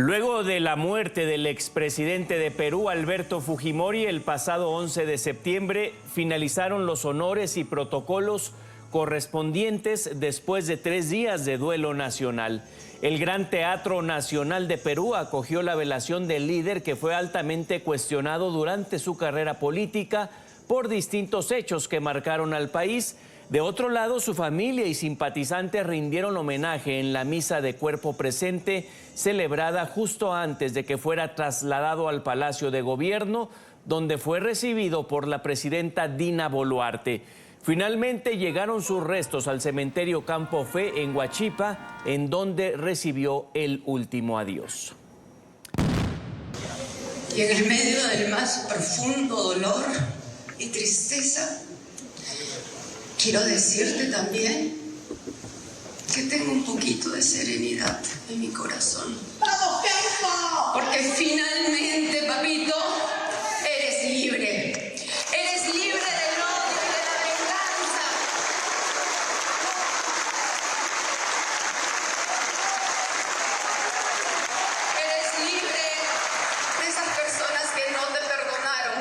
Luego de la muerte del expresidente de Perú, Alberto Fujimori, el pasado 11 de septiembre, finalizaron los honores y protocolos correspondientes después de 3 días de duelo nacional. El Gran Teatro Nacional de Perú acogió la velación del líder que fue altamente cuestionado durante su carrera política por distintos hechos que marcaron al país. De otro lado, su familia y simpatizantes rindieron homenaje en la misa de cuerpo presente celebrada justo antes de que fuera trasladado al Palacio de Gobierno, donde fue recibido por la presidenta Dina Boluarte. Finalmente llegaron sus restos al cementerio Campo Fe en Huachipa, en donde recibió el último adiós. Y en el medio del más profundo dolor y tristeza, quiero decirte también que tengo un poquito de serenidad en mi corazón. ¡Vamos, Campo! Porque finalmente, papito, eres libre. Eres libre del odio y de la venganza. Eres libre de esas personas que no te perdonaron,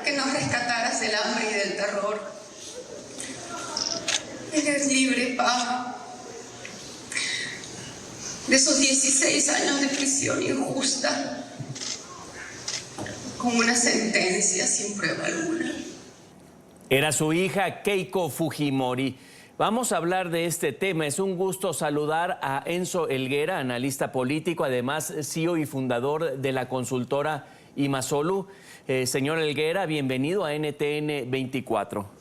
que no rescataras del hambre y del terror. Eres libre, Pa, de esos 16 años de prisión injusta, con una sentencia sin prueba alguna. Era su hija Keiko Fujimori. Vamos a hablar de este tema. Es un gusto saludar a Enzo Helguera, analista político, además CEO y fundador de la consultora Imasolu. Señor Helguera, bienvenido a NTN 24.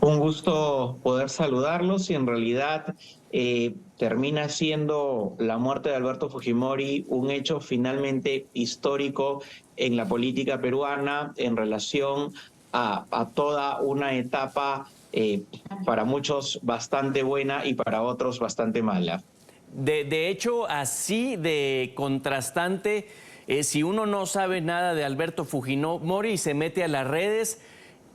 Un gusto poder saludarlos y en realidad termina siendo la muerte de Alberto Fujimori un hecho finalmente histórico en la política peruana en relación a toda una etapa para muchos bastante buena y para otros bastante mala. De hecho, así de contrastante, si uno no sabe nada de Alberto Fujimori y se mete a las redes,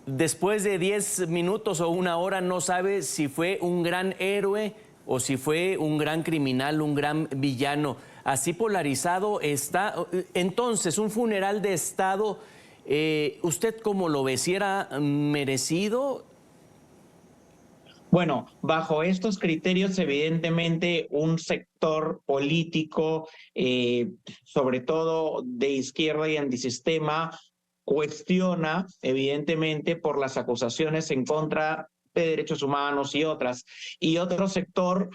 después de 10 minutos o una hora no sabe si fue un gran héroe o si fue un gran criminal, un gran villano. Así polarizado está. Entonces, un funeral de Estado, ¿usted cómo lo ve? ¿Si era merecido? Bueno, bajo estos criterios, evidentemente, un sector político, sobre todo de izquierda y antisistema, cuestiona, evidentemente, por las acusaciones en contra de derechos humanos y otras. Y otro sector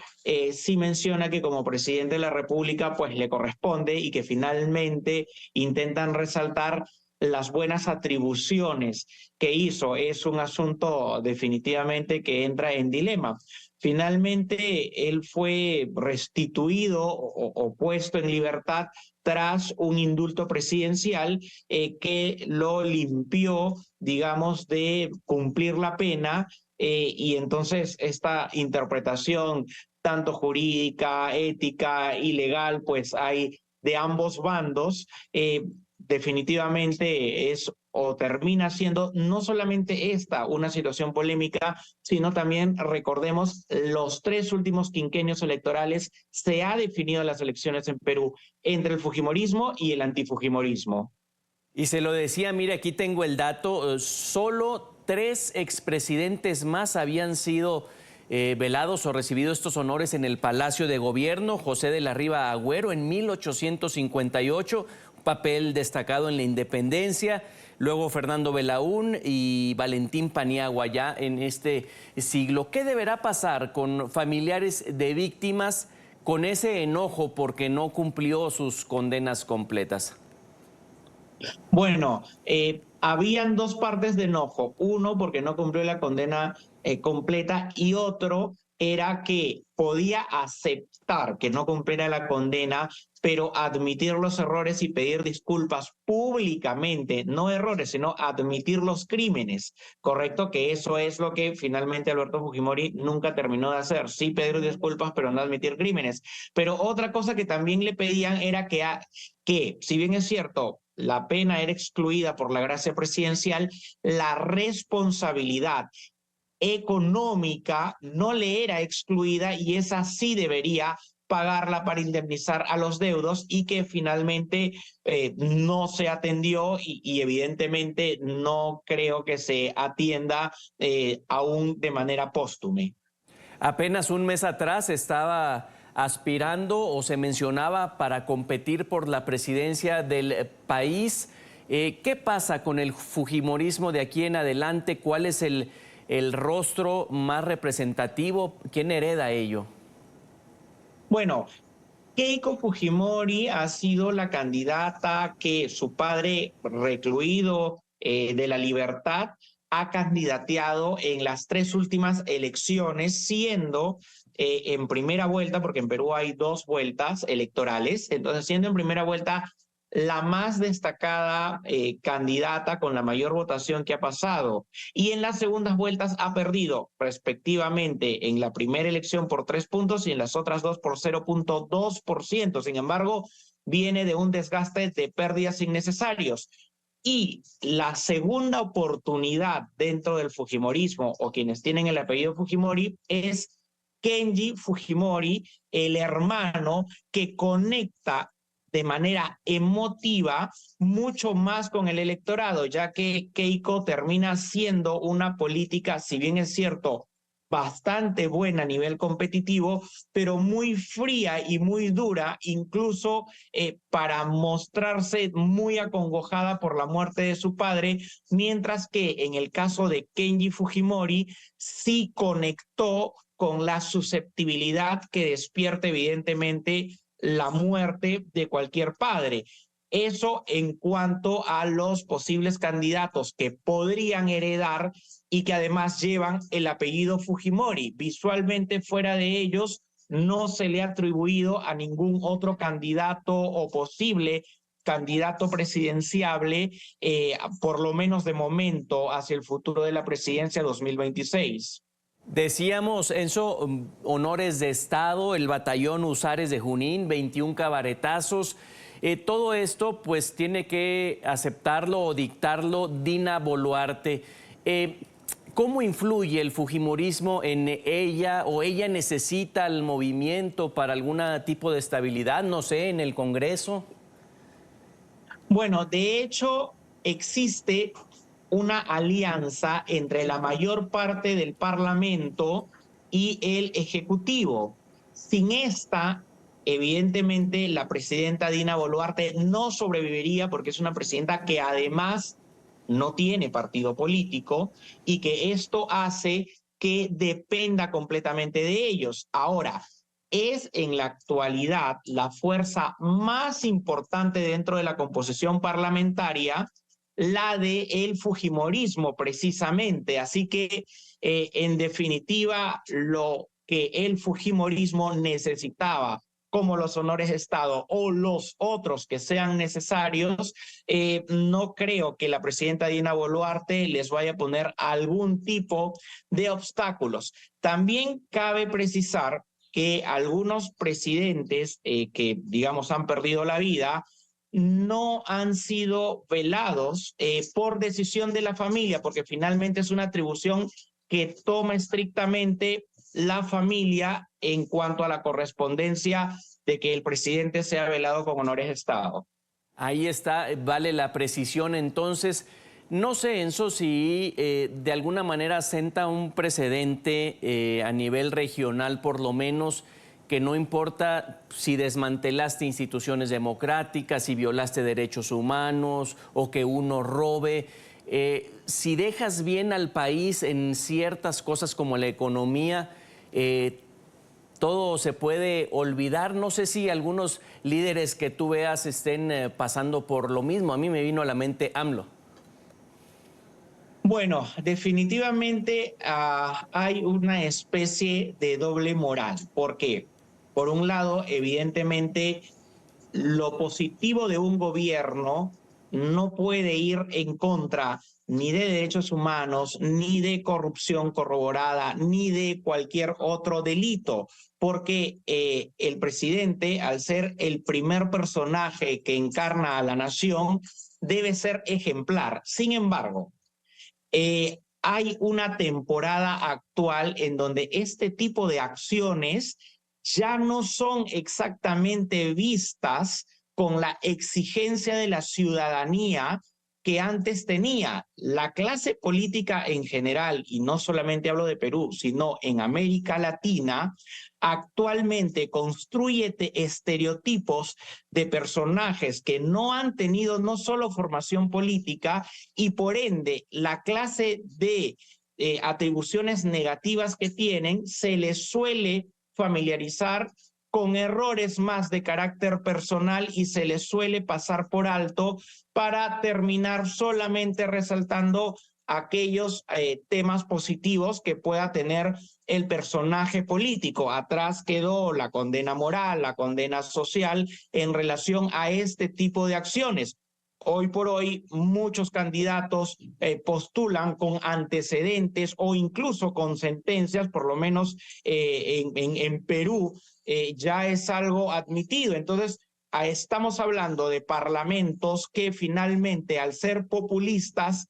sí menciona que como presidente de la República, pues le corresponde y que finalmente intentan resaltar las buenas atribuciones que hizo. Es un asunto definitivamente que entra en dilema. Finalmente, él fue restituido o puesto en libertad tras un indulto presidencial que lo limpió, digamos, de cumplir la pena y entonces esta interpretación tanto jurídica, ética y legal, pues hay de ambos bandos. Definitivamente es o termina siendo no solamente esta una situación polémica, sino también recordemos los 3 últimos quinquenios electorales se ha definido las elecciones en Perú entre el fujimorismo y el antifujimorismo. Y se lo decía, mire, aquí tengo el dato, solo 3 expresidentes más habían sido velados o recibido estos honores en el Palacio de Gobierno. José de la Riva Agüero en 1858, un papel destacado en la independencia. Luego Fernando Belaún y Valentín Paniagua ya en este siglo. ¿Qué deberá pasar con familiares de víctimas con ese enojo porque no cumplió sus condenas completas? Bueno, habían 2 partes de enojo. Uno, porque no cumplió la condena completa, y otro era que podía aceptar que no cumpliera la condena, pero admitir los errores y pedir disculpas públicamente, no errores, sino admitir los crímenes, ¿correcto? Que eso es lo que finalmente Alberto Fujimori nunca terminó de hacer. Sí pedir disculpas, pero no admitir crímenes. Pero otra cosa que también le pedían era que si bien es cierto, la pena era excluida por la gracia presidencial, la responsabilidad económica no le era excluida y esa sí debería pagarla para indemnizar a los deudos y que finalmente no se atendió y evidentemente no creo que se atienda aún de manera póstume. Apenas un mes atrás estaba aspirando o se mencionaba para competir por la presidencia del país. ¿Qué pasa con el fujimorismo de aquí en adelante? ¿Cuál es el rostro más representativo? ¿Quién hereda ello? Bueno, Keiko Fujimori ha sido la candidata que su padre, recluido de la libertad, ha candidateado en las 3 últimas elecciones, siendo en primera vuelta, porque en Perú hay 2 vueltas electorales, entonces siendo en primera vuelta la más destacada candidata con la mayor votación que ha pasado. Y en las segundas vueltas ha perdido respectivamente en la primera elección por 3 puntos y en las otras 2 por 0,2%. Sin embargo, viene de un desgaste de pérdidas innecesarios. Y la segunda oportunidad dentro del Fujimorismo, o quienes tienen el apellido Fujimori, es Kenji Fujimori, el hermano que conecta de manera emotiva mucho más con el electorado, ya que Keiko termina siendo una política, si bien es cierto, bastante buena a nivel competitivo, pero muy fría y muy dura, incluso para mostrarse muy acongojada por la muerte de su padre, mientras que en el caso de Kenji Fujimori sí conectó con la susceptibilidad que despierta evidentemente la muerte de cualquier padre. Eso en cuanto a los posibles candidatos que podrían heredar y que además llevan el apellido Fujimori. Visualmente fuera de ellos no se le ha atribuido a ningún otro candidato o posible candidato presidenciable, por lo menos de momento, hacia el futuro de la presidencia 2026. Decíamos, Enzo, honores de Estado, el batallón Usares de Junín, 21 cabaretazos. Todo esto pues tiene que aceptarlo o dictarlo Dina Boluarte. ¿Cómo influye el fujimorismo en ella o ella necesita el movimiento para algún tipo de estabilidad, no sé, en el Congreso? Bueno, de hecho, existe una alianza entre la mayor parte del Parlamento y el Ejecutivo. Sin esta, evidentemente, la presidenta Dina Boluarte no sobreviviría porque es una presidenta que además no tiene partido político y que esto hace que dependa completamente de ellos. Ahora, es en la actualidad la fuerza más importante dentro de la composición parlamentaria, la de el fujimorismo precisamente. Así que, en definitiva, lo que el fujimorismo necesitaba, como los honores de Estado o los otros que sean necesarios, no creo que la presidenta Dina Boluarte les vaya a poner algún tipo de obstáculos. También cabe precisar que algunos presidentes que, digamos, han perdido la vida, no han sido velados por decisión de la familia, porque finalmente es una atribución que toma estrictamente la familia en cuanto a la correspondencia de que el presidente sea velado con honores de Estado. Ahí está, vale la precisión. Entonces, no sé, Enzo, si de alguna manera senta un precedente a nivel regional, por lo menos, que no importa si desmantelaste instituciones democráticas, si violaste derechos humanos o que uno robe, si dejas bien al país en ciertas cosas como la economía, todo se puede olvidar. No sé si algunos líderes que tú veas estén pasando por lo mismo. A mí me vino a la mente AMLO. Bueno, definitivamente hay una especie de doble moral. ¿Por qué? Por un lado, evidentemente, lo positivo de un gobierno no puede ir en contra ni de derechos humanos, ni de corrupción corroborada, ni de cualquier otro delito, porque el presidente, al ser el primer personaje que encarna a la nación, debe ser ejemplar. Sin embargo, hay una temporada actual en donde este tipo de acciones ya no son exactamente vistas con la exigencia de la ciudadanía que antes tenía. La clase política en general, y no solamente hablo de Perú, sino en América Latina, actualmente construye estereotipos de personajes que no han tenido no solo formación política, y por ende la clase de atribuciones negativas que tienen se les suele familiarizar con errores más de carácter personal y se les suele pasar por alto para terminar solamente resaltando aquellos temas positivos que pueda tener el personaje político. Atrás quedó la condena moral, la condena social en relación a este tipo de acciones. Hoy por hoy muchos candidatos postulan con antecedentes o incluso con sentencias, por lo menos en Perú ya es algo admitido. Entonces, estamos hablando de parlamentos que finalmente, al ser populistas,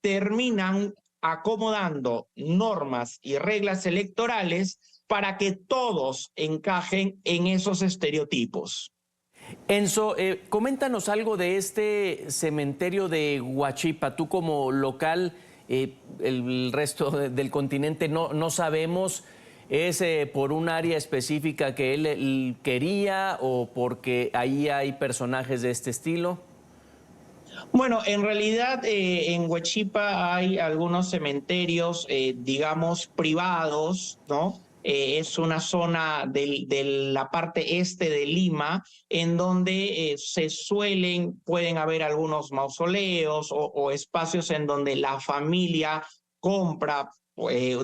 terminan acomodando normas y reglas electorales para que todos encajen en esos estereotipos. Enzo, coméntanos algo de este cementerio de Huachipa. Tú como local, el resto del continente no sabemos. ¿Es por un área específica que él quería o porque ahí hay personajes de este estilo? Bueno, en realidad en Huachipa hay algunos cementerios, digamos, privados, ¿no? Es una zona de la parte este de Lima en donde pueden haber algunos mausoleos o espacios en donde la familia compra,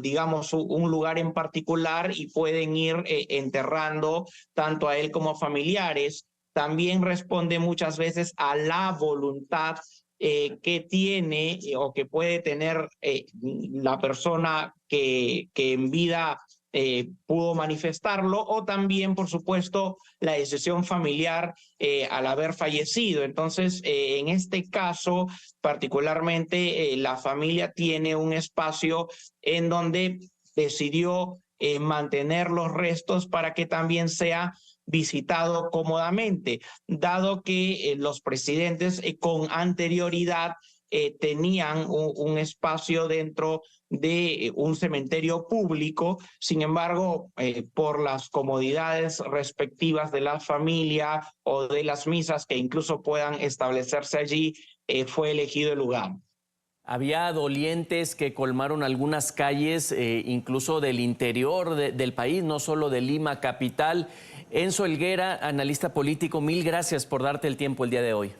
digamos, un lugar en particular y pueden ir enterrando tanto a él como familiares. También responde muchas veces a la voluntad que tiene o que puede tener la persona que en vida pudo manifestarlo, o también, por supuesto, la decisión familiar al haber fallecido. Entonces, en este caso, particularmente, la familia tiene un espacio en donde decidió mantener los restos para que también sea visitado cómodamente, dado que los presidentes con anterioridad tenían un espacio dentro de un cementerio público. Sin embargo, por las comodidades respectivas de la familia o de las misas que incluso puedan establecerse allí, fue elegido el lugar. Había dolientes que colmaron algunas calles, incluso del interior del país, no solo de Lima capital. Enzo Helguera, analista político, mil gracias por darte el tiempo el día de hoy.